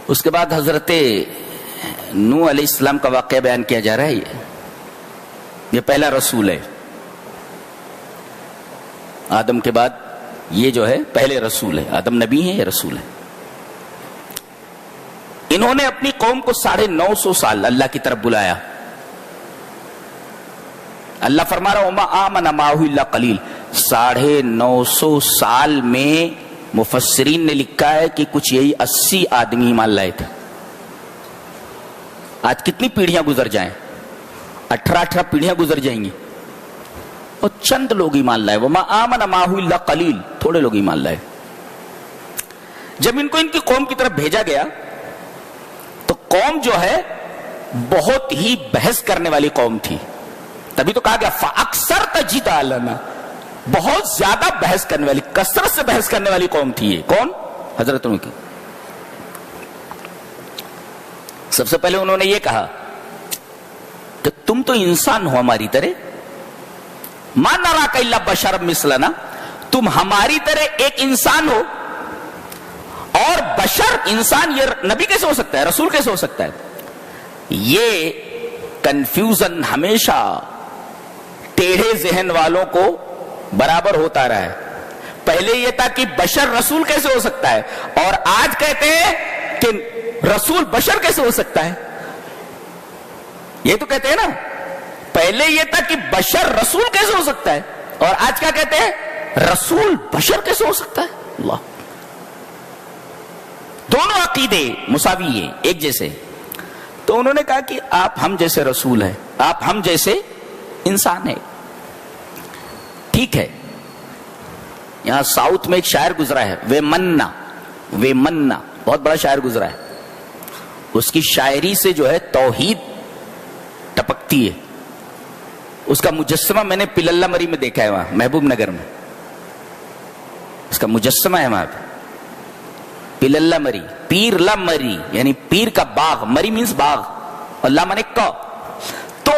اس کے بعد حضرت نوح علیہ السلام کا واقعہ بیان کیا جا رہا ہے. یہ پہلا رسول ہے آدم کے بعد. یہ جو ہے پہلے رسول ہے. آدم نبی ہیں، یہ رسول ہے. انہوں نے اپنی قوم کو 950 سال اللہ کی طرف بلایا. اللہ فرما رہا وما آمن معه الا قلیل. 950 سال میں مفسرین نے لکھا ہے کہ کچھ یہی 80 آدمی ایمان لائے تھے. آج کتنی پیڑھیاں گزر جائیں، 18 پیڑھیاں گزر جائیں گی اور چند لوگ ایمان لائے. وما آمن معه الا قلیل، تھوڑے لوگ ایمان لائے. جب ان کو ان کی قوم کی طرف بھیجا گیا تو قوم جو ہے بہت ہی بحث کرنے والی قوم تھی. تبھی تو کہا گیا فَأَكْثَرْتَ جِدَالَنَا، بہت زیادہ بحث کرنے والی، کثرت سے بحث کرنے والی قوم تھی. یہ کون؟ حضرت نوح کی. سب سے پہلے انہوں نے یہ کہا کہ تم تو انسان ہو ہماری طرح، مَا نَرَاكَ إِلَّا بَشَرًا مِثْلَنَا، تم ہماری طرح ایک انسان ہو. اور بشر، انسان، یہ نبی کیسے ہو سکتا ہے، رسول کیسے ہو سکتا ہے؟ یہ کنفیوژن ہمیشہ ٹیڑھے ذہن والوں کو برابر ہوتا رہا ہے. پہلے یہ تھا کہ بشر رسول کیسے ہو سکتا ہے، اور آج کہتے ہیں کہ رسول بشر کیسے ہو سکتا ہے. یہ تو کہتے ہیں نا، پہلے یہ تھا کہ بشر رسول کیسے ہو سکتا ہے، اور آج کیا کہتے ہیں، رسول بشر کیسے ہو سکتا ہے. اللہ، دونوں عقیدے مساوی ہیں، ایک جیسے. تو انہوں نے کہا کہ آپ ہم جیسے رسول ہیں، آپ ہم جیسے انسان ہیں. ٹھیک ہے. یہاں ساؤتھ میں ایک شاعر گزرا ہے، وے منا، بہت بڑا شاعر گزرا ہے. اس کی شاعری سے جو ہے توحید ٹپکتی ہے. اس کا مجسمہ میں نے پللہ مری میں دیکھا ہے، وہاں محبوب نگر میں اس کا مجسمہ ہے. وہاں پہ پللہ مری، پیر لا مری یعنی پیر کا باغ، مری مینس باغ، اللہ مانے کا. تو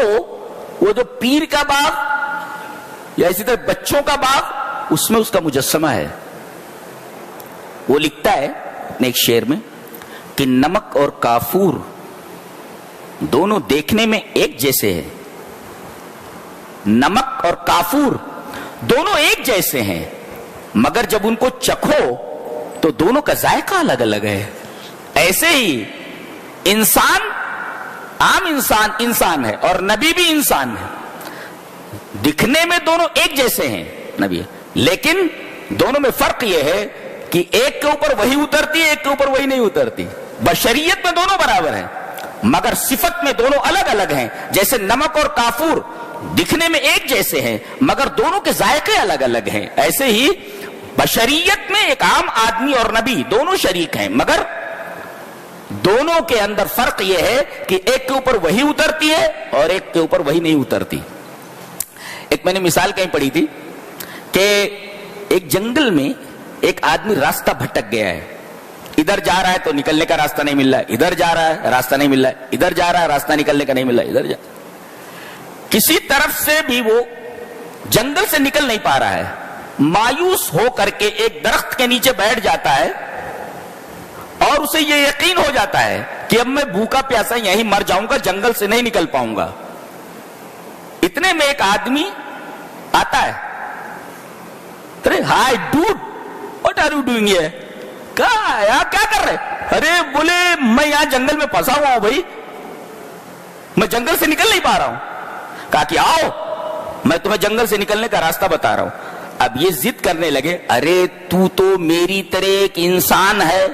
وہ جو پیر کا باغ یا اسی طرح بچوں کا باغ، اس میں اس کا مجسمہ ہے. وہ لکھتا ہے اپنے ایک شعر میں کہ نمک اور کافور دونوں دیکھنے میں ایک جیسے ہیں. نمک اور کافور دونوں ایک جیسے ہیں، مگر جب ان کو چکھو تو دونوں کا ذائقہ الگ الگ ہے. ایسے ہی انسان، عام انسان ہے اور نبی بھی انسان ہے. دکھنے میں دونوں ایک جیسے ہیں نبی، لیکن دونوں میں فرق یہ ہے کہ ایک کے اوپر وہی اترتی ہے، ایک کے اوپر وہی نہیں اترتی. بشریت میں دونوں برابر ہیں مگر صفت میں دونوں الگ الگ ہیں. جیسے نمک اور کافور دکھنے میں ایک جیسے ہیں مگر دونوں کے ذائقے الگ الگ ہیں، ایسے ہی بشریت میں ایک عام آدمی اور نبی دونوں شریک ہیں، مگر دونوں کے اندر فرق یہ ہے کہ ایک کے اوپر وہی اترتی ہے اور ایک کے اوپر وہی نہیں اترتی. ایک میں نے مثال کہیں پڑھی تھی کہ ایک جنگل میں ایک آدمی راستہ بھٹک گیا ہے. ادھر جا رہا ہے تو نکلنے کا راستہ نہیں مل رہا ہے، ادھر جا رہا ہے راستہ نہیں مل رہا ہے، ادھر جا رہا ہے راستہ نکلنے کا نہیں مل رہا ہے، ادھر جا. کسی طرف سے بھی وہ جنگل سے نکل نہیں پا رہا ہے. مایوس ہو کر کے ایک درخت کے نیچے بیٹھ جاتا ہے اور اسے یہ یقین ہو جاتا ہے کہ اب میں بھوکا پیاسا یہیں مر جاؤں گا، جنگل سے نہیں نکل پاؤں گا. اتنے میں ایک آدمی آتا ہے. Hi dude, what are you doing here? کیا کر رہے؟ ارے بولے میں یہاں جنگل میں پھنسا ہوا ہوں بھائی، میں جنگل سے نکل نہیں پا رہا ہوں. کہا کہ آؤ میں تمہیں جنگل سے نکلنے کا راستہ بتا رہا ہوں. اب یہ ضد کرنے لگے، ارے تو میری طرح ایک انسان ہے،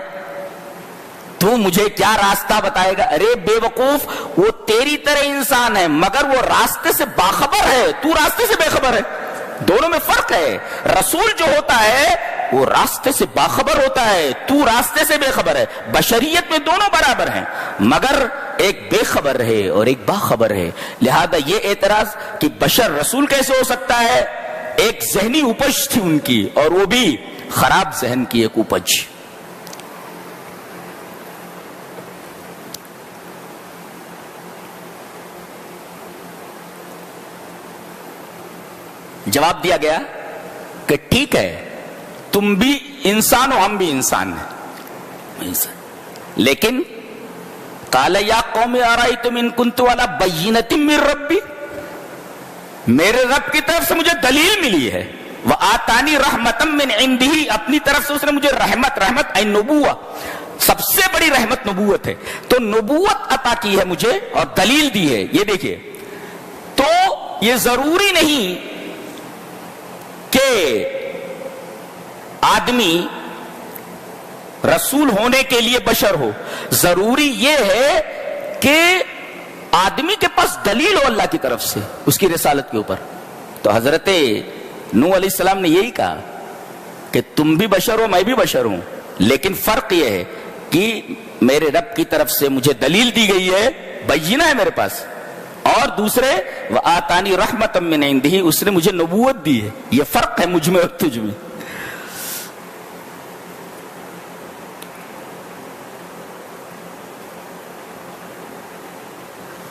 تو مجھے کیا راستہ بتائے گا؟ ارے بے وقوف، وہ تیری طرح انسان ہے مگر وہ راستے سے باخبر ہے، تو راستے سے بے خبر ہے. دونوں میں فرق ہے. رسول جو ہوتا ہے وہ راستے سے باخبر ہوتا ہے، تو راستے سے بے خبر ہے. بشریت میں دونوں برابر ہیں مگر ایک بے خبر ہے اور ایک باخبر ہے. لہذا یہ اعتراض کہ بشر رسول کیسے ہو سکتا ہے، ایک ذہنی اپج تھی ان کی، اور وہ بھی خراب ذہن کی ایک اپج. جواب دیا گیا کہ ٹھیک ہے، تم بھی انسان ہو، ہم بھی انسان ہیں. لیکن قال یا قوم ارایتم ان کنت علی بینۃ من ربی، میرے رب کی طرف سے مجھے دلیل ملی ہے، وآتانی رحمۃ من عندہ، اپنی طرف سے اس نے مجھے رحمت اے نبوہ، سب سے بڑی رحمت نبوت ہے، تو نبوت عطا کی ہے مجھے اور دلیل دی ہے۔ یہ دیکھیے، تو یہ ضروری نہیں کہ آدمی رسول ہونے کے لیے بشر ہو، ضروری یہ ہے کہ آدمی کے پاس دلیل ہو اللہ کی طرف سے اس کی رسالت کے اوپر۔ تو حضرت نوح علیہ السلام نے یہی کہا کہ تم بھی بشر ہو، میں بھی بشر ہوں، لیکن فرق یہ ہے کہ میرے رب کی طرف سے مجھے دلیل دی گئی ہے، بینہ ہے میرے پاس، اور دوسرے وآتانی رحمۃ من عندہ، اس نے مجھے نبوت دی ہے۔ یہ فرق ہے مجھ میں اور تجھ میں۔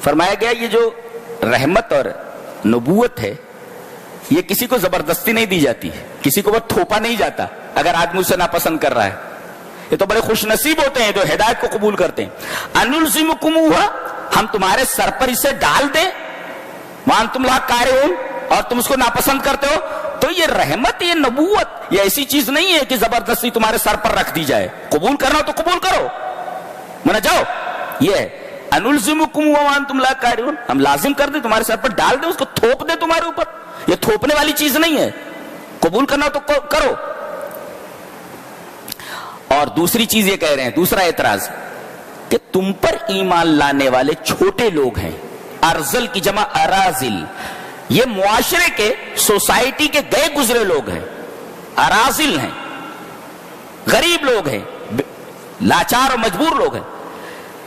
فرمایا گیا یہ جو رحمت اور نبوت ہے یہ کسی کو زبردستی نہیں دی جاتی، کسی کو بس تھوپا نہیں جاتا اگر آدمی اسے ناپسند کر رہا ہے۔ یہ تو بڑے خوش نصیب ہوتے ہیں جو ہدایت کو قبول کرتے ہیں۔ انلزمکموہا، ہم تمہارے سر پر اسے ڈال دیں، وانتم لہا کارہون، اور تم اس کو ناپسند کرتے ہو۔ تو یہ رحمت، یہ نبوت، یہ ایسی چیز نہیں ہے کہ زبردستی تمہارے سر پر رکھ دی جائے، قبول کرنا ہو تو قبول کرو، منا جاؤ۔ یہ ہے انلزمکم وانتم لا کارہون، ہم لازم کر دیں، تمہارے سر پر ڈال دیں، اس کو تھوپ دیں تمہارے اوپر۔ یہ تھوپنے والی چیز نہیں ہے، قبول کرنا ہو تو کرو۔ اور دوسری چیز یہ کہہ رہے ہیں، دوسرا اعتراض کہ تم پر ایمان لانے والے چھوٹے لوگ ہیں، ارزل کی جمع ارازل، یہ معاشرے کے، سوسائٹی کے گئے گزرے لوگ ہیں، ارازل ہیں، غریب لوگ ہیں، لاچار اور مجبور لوگ ہیں۔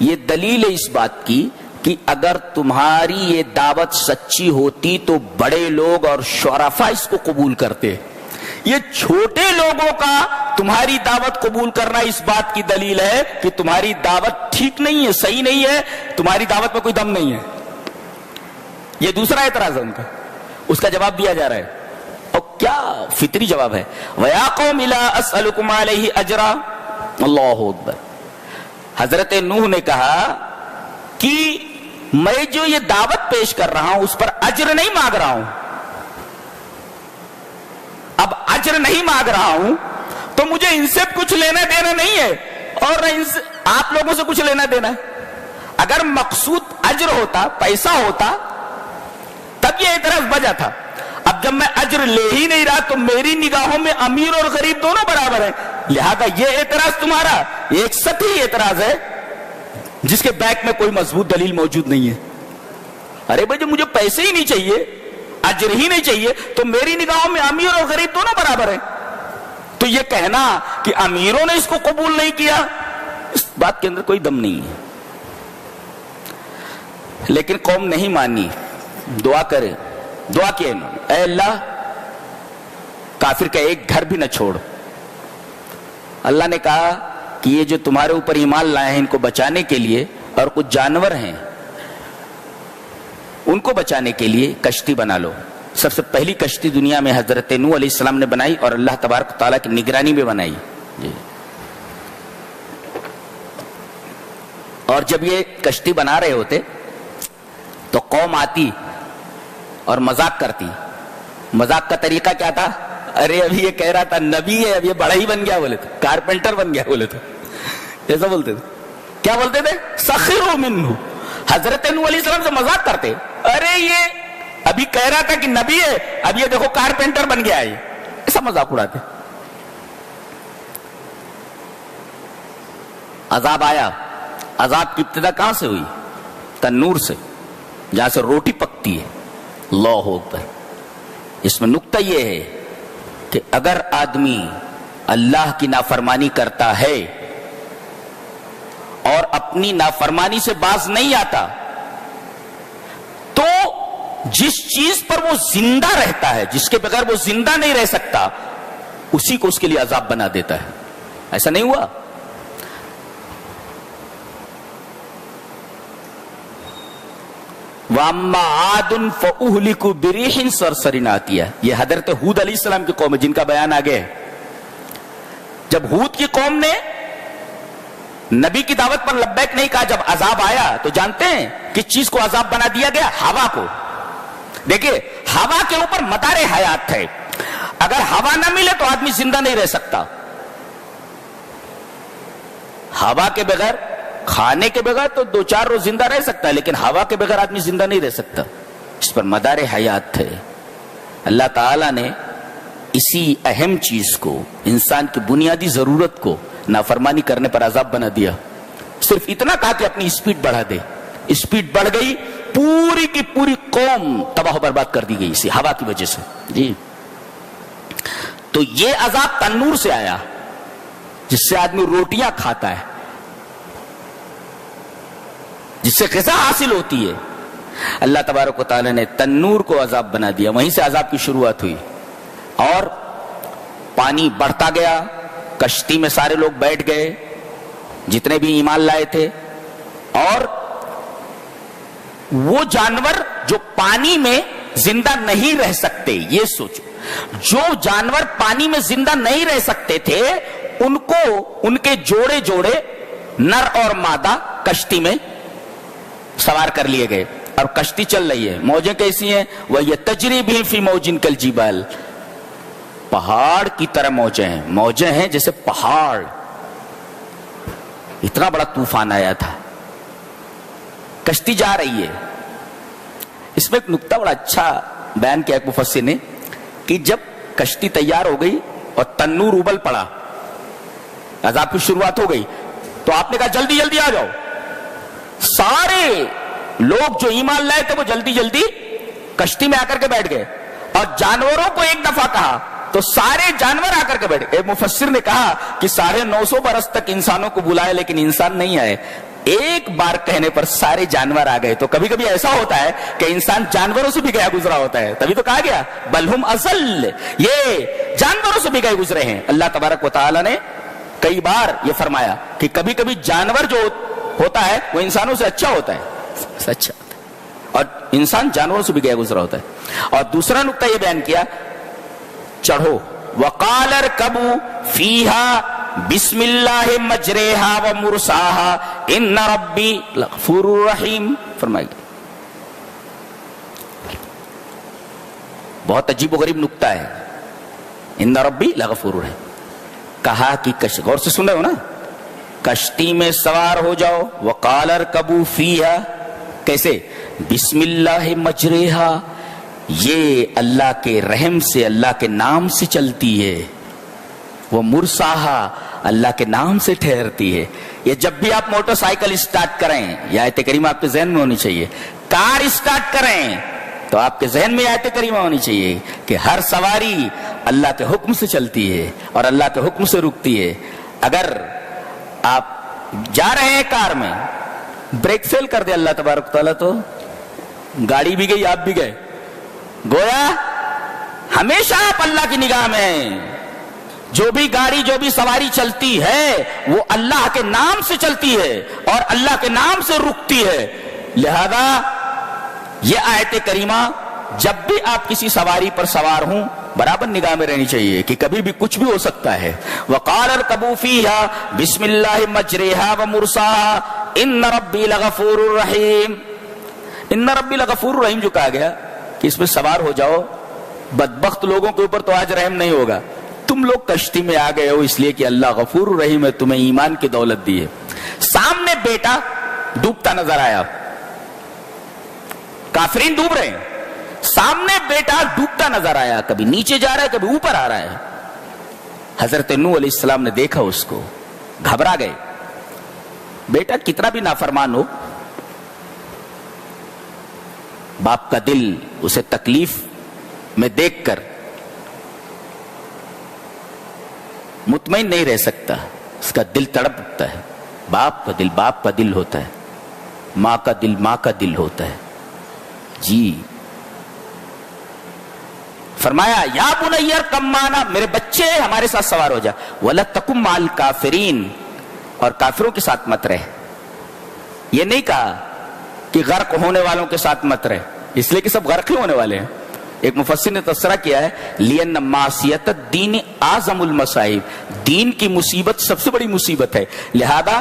یہ دلیل ہے اس بات کی کہ اگر تمہاری یہ دعوت سچی ہوتی تو بڑے لوگ اور شرفاء اس کو قبول کرتے۔ یہ چھوٹے لوگوں کا تمہاری دعوت قبول کرنا اس بات کی دلیل ہے کہ تمہاری دعوت ٹھیک نہیں ہے، صحیح نہیں ہے، تمہاری دعوت میں کوئی دم نہیں ہے۔ یہ دوسرا اعتراض ہے ان کا، اس کا جواب دیا جا رہا ہے، اور کیا فطری جواب ہے۔ وَيَا قَوْمِ لَا أَسْأَلُكُمْ عَلَيْهِ أَجْرًا، اللہ اکبر۔ حضرت نوح نے کہا کہ میں جو یہ دعوت پیش کر رہا ہوں اس پر اجر نہیں مانگ رہا ہوں، اب اجر نہیں مانگ رہا ہوں تو مجھے ان سے کچھ لینا دینا نہیں ہے، اور ان سے آپ لوگوں سے کچھ لینا دینا ہے۔ اگر مقصود اجر ہوتا، پیسہ ہوتا، تب یہ اعتراض بجا تھا۔ اب جب میں اجر لے ہی نہیں رہا تو میری نگاہوں میں امیر اور غریب دونوں برابر ہیں، لہذا یہ اعتراض تمہارا ایک سطحی اعتراض ہے جس کے بیک میں کوئی مضبوط دلیل موجود نہیں ہے۔ ارے بھائی جب مجھے پیسے ہی نہیں چاہیے، اجر ہی نہیں چاہیے، تو میری نگاہوں میں امیر اور غریب دونوں برابر ہیں، تو یہ کہنا کہ امیروں نے اس کو قبول نہیں کیا، اس بات کے اندر کوئی دم نہیں ہے۔ لیکن قوم نہیں مانی، دعا کرے، دعا کیا انہوں نے، اے اللہ کافر کا ایک گھر بھی نہ چھوڑ۔ اللہ نے کہا کہ یہ جو تمہارے اوپر ایمان لائے ہیں ان کو بچانے کے لیے، اور کچھ جانور ہیں ان کو بچانے کے لیے کشتی بنا لو۔ سب سے پہلی کشتی دنیا میں حضرت نوح علیہ السلام نے بنائی اور اللہ تبارک و تعالیٰ کی نگرانی میں بنائی جی۔ اور جب یہ کشتی بنا رہے ہوتے تو قوم آتی اور مذاق کرتی۔ مذاق کا طریقہ کیا تھا؟ ارے ابھی یہ کہہ رہا تھا نبی ہے، اب یہ بڑا ہی بن گیا، بولے تھے کارپینٹر بن گیا، بولے تھے ایسا بولتے تھے۔ کیا بولتے تھے؟ سخروا منہ، حضرت نوح علیہ السلام سے مذاق کرتے، ارے یہ ابھی کہہ رہا تھا کہ نبی ہے، اب یہ دیکھو کارپینٹر بن گیا ہے، ایسا مذاق اڑاتے۔ عذاب آیا، عذاب کی ابتدا کہاں سے ہوئی؟ تنور سے، جہاں سے روٹی پکتی ہے۔ اللہ اکبر۔ اس میں نکتہ یہ ہے کہ اگر آدمی اللہ کی نافرمانی کرتا ہے اور اپنی نافرمانی سے باز نہیں آتا تو جس چیز پر وہ زندہ رہتا ہے، جس کے بغیر وہ زندہ نہیں رہ سکتا، اسی کو اس کے لیے عذاب بنا دیتا ہے۔ ایسا نہیں ہوا؟ وَأَمَّا عَادٌ فَأُهْلِكُوا بِرِيحٍ صَرْصَرٍ عَاتِيَةٍ، یہ حضرت ہود علیہ السلام کی قوم ہے جن کا بیان آگے ہے۔ جب ہود کی قوم نے نبی کی دعوت پر لبیک نہیں کہا. جب عذاب آیا تو جانتے ہیں کس چیز کو عذاب بنا دیا گیا؟ ہوا کو. دیکھیے ہوا کے اوپر مدار حیات ہے. اگر ہوا نہ ملے تو آدمی زندہ نہیں رہ سکتا. ہوا کے بغیر، کھانے کے بغیر تو 2-4 روز زندہ رہ سکتا ہے، لیکن ہوا کے بغیر آدمی زندہ نہیں رہ سکتا. اس پر مدار حیات ہے. اللہ تعالیٰ نے اسی اہم چیز کو، انسان کی بنیادی ضرورت کو نافرمانی کرنے پر عذاب بنا دیا. صرف اتنا کہا کہ اپنی اسپیڈ بڑھا دے. اسپیڈ بڑھ گئی، پوری کی پوری قوم تباہ و برباد کر دی گئی اسی ہوا کی وجہ سے. جی تو یہ عذاب تنور سے آیا جس سے آدمی روٹیاں کھاتا ہے، جس سے غذا حاصل ہوتی ہے. اللہ تبارک و تعالی نے تنور کو عذاب بنا دیا. وہیں سے عذاب کی شروعات ہوئی اور پانی بڑھتا گیا. کشتی میں سارے لوگ بیٹھ گئے جتنے بھی ایمان لائے تھے. اور وہ جانور جو پانی میں زندہ نہیں رہ سکتے، یہ سوچو، جو جانور پانی میں زندہ نہیں رہ سکتے تھے ان کو ان کے جوڑے جوڑے نر اور مادہ کشتی میں سوار کر لیے گئے. اور کشتی چل رہی ہے. موجیں کیسی ہیں؟ وَهِيَ تَجْرِي بِهِمْ فِي مَوْجٍ كَالْجِبَالِ. پہاڑ کی طرح موجیں ہیں. موجیں ہیں جیسے پہاڑ. اتنا بڑا طوفان آیا تھا. کشتی جا رہی ہے. اس میں ایک نکتہ بڑا اچھا بیان کیا ایک مفسر نے کہ جب کشتی تیار ہو گئی اور تنور ابل پڑا، عذاب کی شروعات ہو گئی، تو آپ نے کہا جلدی جلدی آ جاؤ. سارے لوگ جو ایمان لائے تھے وہ جلدی جلدی کشتی میں آ کر کے بیٹھ گئے. اور جانوروں کو ایک دفعہ کہا تو سارے جانور آ کر کے بیٹھ گئے. مفسر نے کہا کہ 950 برس تک انسانوں کو بلائے لیکن انسان نہیں آئے. ایک بار کہنے پر سارے جانور آ گئے. تو کبھی کبھی ایسا ہوتا ہے کہ انسان جانوروں سے بھی گیا گزرا ہوتا ہے. تبھی تو کہا گیا بلہم اضل، یہ جانوروں سے بھی گئے گزرے ہیں. اللہ تبارک و تعالی نے کئی بار یہ فرمایا کہ کبھی کبھی جانور جو ہوتا ہے وہ انسانوں سے اچھا ہوتا ہے، اچھا ہوتا ہے، اور انسان جانوروں سے بھی گیا گزرا ہوتا ہے. اور دوسرا نقطہ یہ بیان کیا، چڑھو وقال ارکبوا فیہا بسم اللہ مجریہا ومرساہا ان ربی لغفور رحیم. فرمائیے بہت عجیب و غریب نقطہ ہے. ان ربی لغفور رحیم. کہا کہ غور سے سن رہے ہو نا، کشتی میں سوار ہو جاؤ. وقال ارکبوا فیہا، کیسے؟ بسم اللہ مجریہا، یہ اللہ کے رحم سے، اللہ کے نام سے چلتی ہے. وہ مرساہا، اللہ کے نام سے ٹھہرتی ہے. یہ جب بھی آپ موٹر سائیکل اسٹارٹ کریں، یہ آیت کریمہ آپ کے ذہن میں ہونی چاہیے. کار اسٹارٹ کریں تو آپ کے ذہن میں آیت کریمہ ہونی چاہیے کہ ہر سواری اللہ کے حکم سے چلتی ہے اور اللہ کے حکم سے رکتی ہے. اگر آپ جا رہے ہیں کار میں، بریک فیل کر دے اللہ تبارک تعالیٰ تو گاڑی بھی گئی، آپ بھی گئے. گویا ہمیشہ آپ اللہ کی نگاہ میں ہیں. جو بھی گاڑی، جو بھی سواری چلتی ہے وہ اللہ کے نام سے چلتی ہے اور اللہ کے نام سے رکتی ہے. لہذا یہ آیت کریمہ جب بھی آپ کسی سواری پر سوار ہوں برابر نگاہ میں رہنی چاہیے کہ کبھی بھی کچھ بھی ہو سکتا ہے. وقال ارکبوا فیہا بسم اللہ مجریہا ومرساہا ان ربی لغفور رحیم. ان ربی لغفور رحیم جو کہا گیا کہ اس میں سوار ہو جاؤ، بدبخت لوگوں کے اوپر تو آج رحم نہیں ہوگا. تم لوگ کشتی میں آ گئے ہو اس لیے کہ اللہ غفور رحیم ہے، تمہیں ایمان کی دولت دی ہے. سامنے بیٹا ڈوبتا نظر آیا، کافرین ڈوب رہے ہیں، سامنے بیٹا ڈوبتا نظر آیا، کبھی نیچے جا رہا ہے کبھی اوپر آ رہا ہے. حضرت نوح علیہ السلام نے دیکھا اس کو، گھبرا گئے. بیٹا کتنا بھی نافرمان ہو، باپ کا دل اسے تکلیف میں دیکھ کر مطمئن نہیں رہ سکتا، اس کا دل تڑپ اٹھتا ہے. باپ کا دل باپ کا دل ہوتا ہے، ماں کا دل ماں کا دل ہوتا ہے. جی فرمایا یا بنی ارکب معنا، میرے بچے ہمارے ساتھ سوار ہو جا. ولا تکن مع الکافرین، اور کافروں کے ساتھ مت رہے. یہ نہیں کہا کہ غرق ہونے والوں کے ساتھ مت رہے، اس لیے کہ سب غرق ہی ہونے والے ہیں. ایک مفسر نے تذکرہ کیا ہے لِأَنَّ مَعْصِيَةَ الدِّينِ أَعْظَمُ الْمَصَائِبِ، دین کی مصیبت سب سے بڑی مصیبت ہے، لہذا